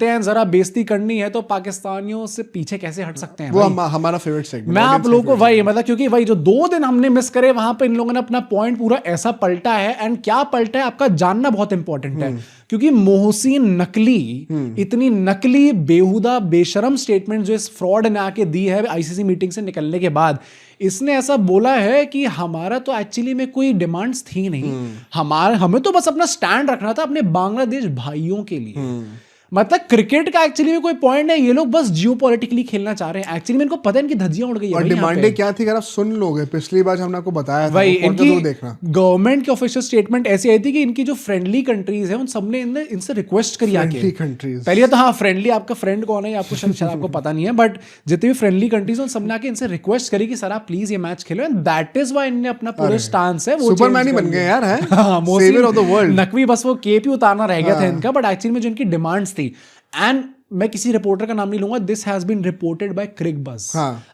हैं, जरा बेइज्जती करनी है तो पाकिस्तानियों से पीछे कैसे हट सकते हैं? वो हमारा फेवरेट सेगमेंट। मैं आप लोगों को भाई मतलब क्योंकि भाई जो 2 दिन हमने मिस करे वहां पे इन लोगों ने अपना पॉइंट पूरा ऐसा पलटा है, एंड क्या पलटा है आपका जानना बहुत इंपॉर्टेंट है, क्योंकि मोहसिन नकली इतनी नकली बेहुदा बेशरम स्टेटमेंट जो इस फ्रॉड ने आके दी है आईसीसी मीटिंग से निकलने के बाद, इसने ऐसा बोला है कि हमारा तो एक्चुअली में कोई डिमांड्स थी नहीं, हमें तो बस अपना स्टैंड रखना था अपने बांग्लादेश भाइयों के लिए। मतलब क्रिकेट का एक्चुअली में कोई पॉइंट नहीं, ये लोग बस जियोपॉलिटिकली खेलना चाह रहे हैं। एक्चुअली में इनको पता है इनकी धज्जियां उड़ गई है। और डिमांडें क्या थी अगर आप सुन लोगे, पिछली बार हमने आपको बताया था, भाई इनकी देखना गवर्नमेंट की ऑफिशियल स्टेटमेंट ऐसी आई थी कि इनकी जो फ्रेंडली कंट्रीज है उन सबने इनसे रिक्वेस्ट करी आके। पहले तो हाँ फ्रेंडली, आपका फ्रेंड कौन है आपको शायद आपको पता नहीं है, बट जितने भी फ्रेंडली कंट्रीज उन सबने आके इनसे रिक्वेस्ट करी कि सर आप प्लीज ये match Khelo, and that is why इनने अपना पूरा स्टांस है वो सुपरमैन ही बन गए यार, है saviour of the world. Naqvi बस वो केपी उतारना रह गया था इनका, बट एक्चुअली में जो इनकी डिमांड्स थी, एंड मैं किसी रिपोर्टर का नाम नहीं लूंगा, this has been reported by Cricbuzz.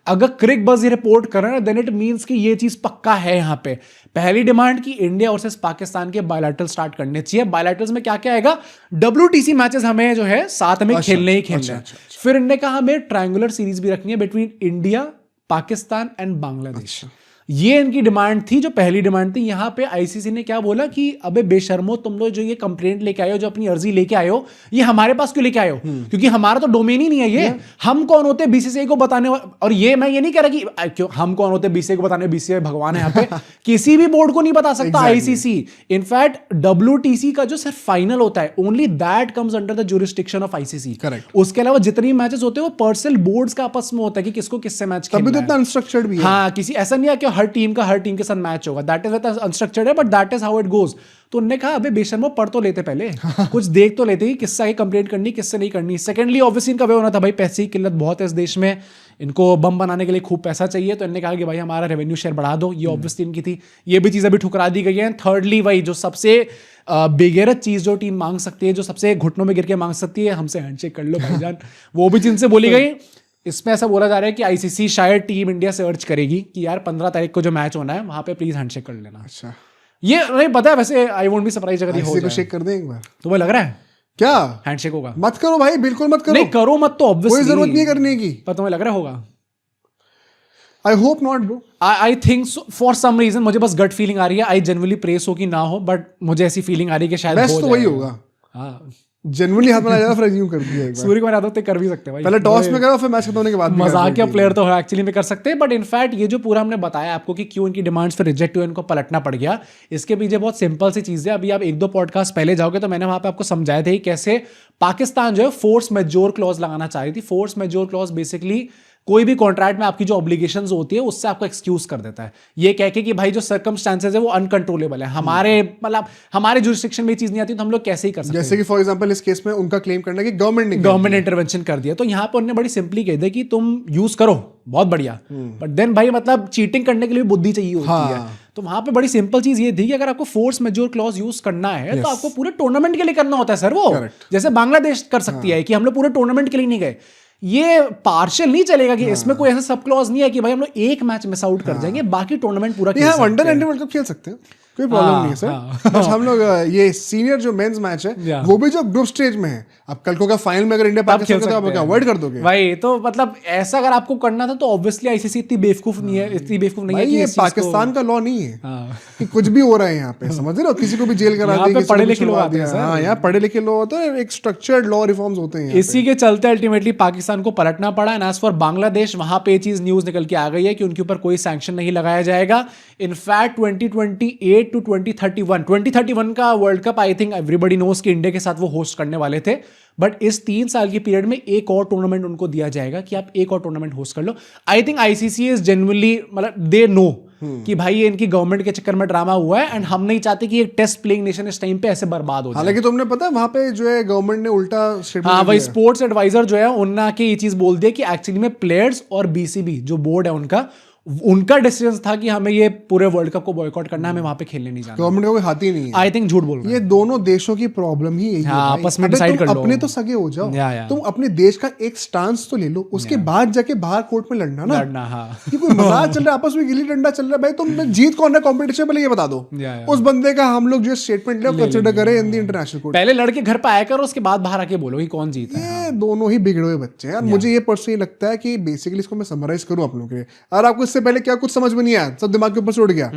अगर क्रिक बज ये रिपोर्ट कर रहे हैं देन इट मींस कि ये चीज पक्का है। यहाँ पे पहली डिमांड की इंडिया वर्सेस पाकिस्तान के बायलैटरल स्टार्ट करने चाहिए। बायलैटरल्स में क्या क्या आएगा, WTC मैचेस हमें जो है साथ में खेलने ही खेलने हैं। फिर इनने कहा हमें ट्रायंगुलर सीरीज भी रखनी है between India, Pakistan and Bangladesh. ये इनकी डिमांड थी, जो पहली डिमांड थी। यहाँ पे आईसीसी ने क्या बोला कि अबे बेशर्मो, तुम लोग जो ये कंप्लेंट लेके आए हो, जो अपनी अर्जी लेके आए हो, ये हमारे पास क्यों लेके आए हो? क्योंकि हमारा तो डोमेन ही नहीं है ये। हम कौन होते बीसीसीआई को बताने? और ये मैं ये नहीं कह रहा कि क्यों हम कौन होते बीसीसीआई को बताने, बीसीसीआई भगवान है यहाँ पे। किसी भी बोर्ड को नहीं बता सकता आईसीसी। इनफैक्ट WTC का जो सिर्फ फाइनल होता है, only that comes under the jurisdiction of ICC. उसके अलावा जितनी मैचेस होते हैं वो पर्सनल बोर्ड्स का आपस में होता है कि किसको किससे मैच खेलना है। तभी तो इतना अनस्ट्रक्चर्ड भी है। हाँ, किसी ऐसा नहीं है कि हर टीम के साथ मैच होगा, दैट इज अनस्ट्रक्चर्ड है, but that is how it goes. तो उन्होंने कहा अबे बेशर्मो पढ़ तो लेते पहले कुछ देख तो लेते ही किससे आगे कंप्लेंट करनी, किससे नहीं करनी। सेकेंडली ऑब्वियसली इनका वे होना था भाई पैसे की किल्लत बहुत है इस देश में, इनको बम बनाने के लिए खूब पैसा चाहिए, तो इन्होंने कहा कि भाई हमारा रेवेन्यू शेयर बढ़ा दो। ये ऑब्वियसली इनकी थी, ये भी चीज़ अभी ठुकरा दी गई है। थर्डली भाई जो सबसे बेगैरत चीज़ जो टीम मांग सकती है, जो सबसे घुटनों में गिर के मांग सकती है, हमसे हैंडशेक कर लो भाईजान, वो भी जिनसे बोली गई। इसमें ऐसा बोला जा रहा है कि आईसीसी शायद टीम इंडिया से अर्ज करेगी कि यार 15 तारीख को जो मैच होना है वहां पे प्लीज हैंडशेक कर लेना। अच्छा, ये नहीं पता है वैसे, आई वोंट बी सरप्राइज अगर ये हो जाए। शेक कर दें एक बार, तुम्हें लग रहा है क्या हैंडशेक होगा? मत करो भाई, बिल्कुल मत करो। नहीं करो मत तो ऑब्वियसली कोई जरूरत नहीं करने की, पर तुम्हें लग रहा होगा? I hope not bro. I think for some reason मुझे बस गट फीलिंग आ रही है। आई जनरली प्रेस हो कि ना हो, बट मुझे ऐसी फीलिंग आ रही है कि शायद बेस्ट तो वही होगा। हाँ, जनरली हाथ में जाएगा, फिर अज्यूम कर दिया एक बार। सूर्यकुमार यादव तो कर भी सकते हैं भाई, पहले टॉस में करो फिर मैच खत्म होने के बाद मजाकिया प्लेयर तो एक्चुअली में कर सकते हैं। बट इनफैक्ट ये जो पूरा हमने बताया आपको कि क्यों इनकी डिमांड्स फिर रिजेक्ट हुए, इनको पलटना पड़ गया, इसके पीछे बहुत सिंपल सी चीज़ है। अभी आप 1-2 पॉडकास्ट पहले जाओगे तो मैंने वहां पे आपको समझाया था कि कैसे पाकिस्तान जो है फोर्स मेजोर क्लॉज लगाना चाह रही थी। फोर्स मेजोर क्लॉज बेसिकली कोई भी कॉन्ट्रैक्ट में आपकी जो ऑब्लिगेशंस होती है उससे आपको एक्सक्यूज कर देता है, ये कह के कि भाई जो सर्कमस्टांसेस है वो अनकंट्रोलेबल है, हमारे मतलब हमारे जुरिस्डिक्शन में ये चीज नहीं आती तो हम लोग कैसे ही कर सकते हैं। जैसे कि फॉर एग्जांपल इस केस में उनका क्लेम करना है कि गवर्नमेंट ने इंटरवेंशन कर दिया, तो यहाँ पर उन्होंने बड़ी सिंपली कह दिया कि तुम यूज करो, बहुत बढ़िया, बट देन भाई मतलब चीटिंग करने के लिए बुद्धि चाहिए होती है। तो वहां पे बड़ी सिंपल चीज ये थी कि अगर आपको फोर्स मेजोर क्लॉज यूज करना है तो आपको पूरे टूर्नामेंट के लिए करना होता है सर। वो जैसे बांग्लादेश कर सकती है कि हम लोग पूरे टूर्नामेंट के लिए नहीं गए। ये पार्शियल नहीं चलेगा कि इसमें कोई ऐसा सब क्लॉज नहीं है कि भाई हम लोग एक मैच मिस आउट कर जाएंगे, बाकी टूर्नामेंट पूरा खेल सकते हैं। वनडे 90 वर्ल्ड कप खेल सकते हैं, कोई प्रॉब्लम नहीं है सर। बस हम लोग ये सीनियर जो मेंस मैच है वो भी जो ग्रुप स्टेज में है, अब कल को का फाइनल में अगर इंडिया पाकिस्तान का, तो आप क्या अवॉइड कर दोगे भाई? तो मतलब ऐसा अगर आपको करना था तो ऑब्वियसली आईसीसी इतनी बेवकूफ नहीं है, इतनी बेवकूफ नहीं है कि ये पाकिस्तान का लॉ नहीं है कि कुछ भी हो रहा है यहाँ पे, समझ रहे हो? किसी को भी जेल करा दिया, पढ़े लिखे लोग आते हैं। हाँ, यहाँ पढ़े लिखे लोग होते हैं, एक स्ट्रक्चर्ड लॉ रिफॉर्म्स होते हैं। इसी के चलते अल्टीमेटली पाकिस्तान को पलटना पड़ा। एंड एज फॉर बांग्लादेश, वहां पे चीज न्यूज निकल के आ गई है कि उनके ऊपर कोई सैंक्शन नहीं लगाया जाएगा। इनफैक्ट 2028 टू 2031 का world cup I think everybody knows कि इंडिया के साथ वो होस्ट करने वाले थे, बट इस 3 साल की पीरियड में एक और टूर्नामेंट उनको दिया जाएगा कि आप एक और टूर्नामेंट होस्ट कर लो। I think ICC is genuinely मतलब दे नो कि भाई ये इनकी गवर्नमेंट के चक्कर में ड्रामा हुआ है, एंड हम नहीं चाहते कि एक टेस्ट प्लेइंग नेशन इस टाइम पे ऐसे बर्बाद हो जाए। हालांकि तुमने पता है वहां पे जो है गवर्नमेंट ने उल्टा स्टेटमेंट, हाँ भाई, स्पोर्ट्स एडवाइजर जो है उन्होंने ये चीज बोल दिया कि एक्चुअली में प्लेयर्स और बीसीबी जो बोर्ड है उनका, उनका डिसीजन था कि हमें ये पूरे वर्ल्ड कप को बॉयकॉट करना है, हमें वहां पे खेलने नहीं जाना। गवर्नमेंट का कोई हाथ ही नहीं है। आई थिंक झूठ बोल रहे हैं। ये दोनों देशों की प्रॉब्लम ही यही है भाई। आपस में डिसाइड कर लो। अपने तो सगे हो जाओ, तुम अपने देश का एक स्टांस तो ले लो, उसके बाद जाके बाहर कोर्ट में लड़ना ना। हाँ। ये कोई मजाक चल रहा है, आपस में गिल्ली डंडा चल रहा है भाई, तुम जीत कौन है कॉम्पिटिशन, पहले ये बता दो। उस बंदे का हम लोग जो स्टेटमेंट ले कंसिडर करें इन द इंटरनेशनल कोर्ट। पहले लड़के घर पे आया करो, उसके बाद बाहर आके बोलो कि कौन जीता है। ये दोनों ही बिगड़े हुए बच्चे हैं। मुझे ये पर्सनली लगता है कि बेसिकली इसको मैं समराइज करूं आप लोगों के लिए, और आपको इससे पहले क्या कुछ समझ में नहीं आया, सब दिमाग के ऊपर से उड़ गया।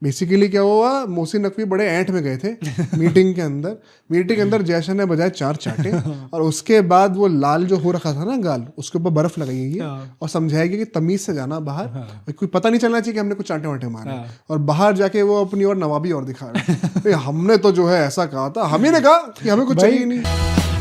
बेसिकली क्या हुआ, मोहसिन नकवी बड़े ऐंठ में गए थे मीटिंग के अंदर जयशंकर ने बजाए 4 चाटे और उसके बाद वो लाल जो हो रखा था ना गाल, उसके ऊपर बर्फ लगाई गई और समझाया गया कि तमीज से जाना बाहर, कोई पता नहीं चलना चाहिए कि हमने कुछ चांटे वाटे मारे। और बाहर जाके वो अपनी और नवाबी और दिखा रहे हमने तो जो है ऐसा कहा था, हम ही ने कहा कि हमें कुछ चाहिए नहीं।